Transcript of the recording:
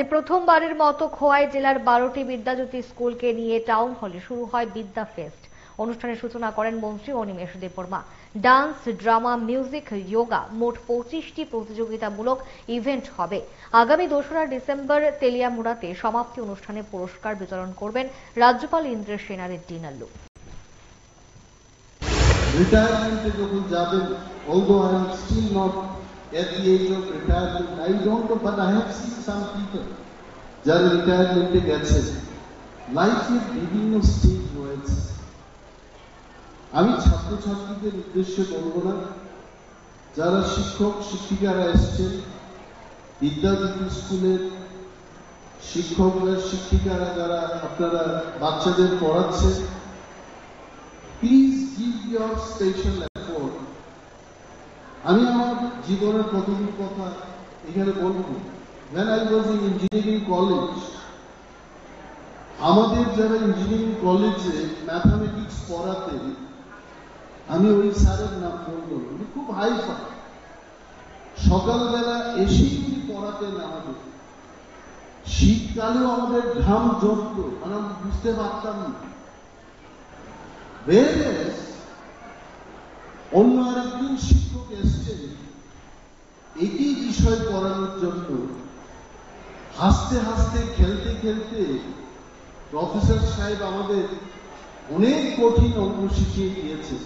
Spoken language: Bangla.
প্রথমবারের মতো খোয়াই জেলার 12টি বিদ্যাজ্যোতি স্কুলকে নিয়ে টাউন হলে শুরু হয় বিদ্যা ফেস্ট। অনুষ্ঠানের সূচনা করেন মন্ত্রী Animesh Debbarma. Dance, drama, music, yoga মোট 25টি প্রতিযোগিতামূলক ইভেন্ট হবে। আগামী 2রা ডিসেম্বর তেলিয়ামুড়াতে সমাপ্তি অনুষ্ঠানে পুরস্কার বিতরণ করবেন রাজ্যপাল ইন্দ্রেশ সেনারেড্ডি নাল্লু। রিটায়ারমেন্টে যখন যাবেন, although I am still not at the age of retirement, I don't know, but I have seen some people যারা রিটায়ারমেন্টে গেছে, লাইফের বিভিন্ন স্টেজ রয়েছে। আমি ছাত্রছাত্রীদের উদ্দেশ্যে বলবো না, যারা শিক্ষক শিক্ষিকারা এসছেন, বিদ্যাজ্যোতি স্কুলের শিক্ষকরা শিক্ষিকারা যারা আপনারা বাচ্চাদের পড়াচ্ছেন, please give your special effort. আমি আমার জীবনের প্রথম কথা এখানে বলবো, when I was in engineering college, আমাদের যারা ইঞ্জিনিয়ারিং কলেজে ম্যাথামেটিক্স পড়াতেন, আমি ওই স্যারের নাম বলবো, উনি খুব হাইফাই, সকালবেলা এসেই উনি পড়াতেন আমাদের। শীতকালেও আমাদের ঘাম জমতো, আমরা বুঝতে পারতাম না। অন্য আরেকজন শিক্ষক এসছেন একই বিষয় পড়ানোর জন্য, হাসতে হাসতে খেলতে খেলতে প্রফেসর সাহেব আমাদের অনেক কঠিন অঙ্ক শিখিয়ে দিয়েছে।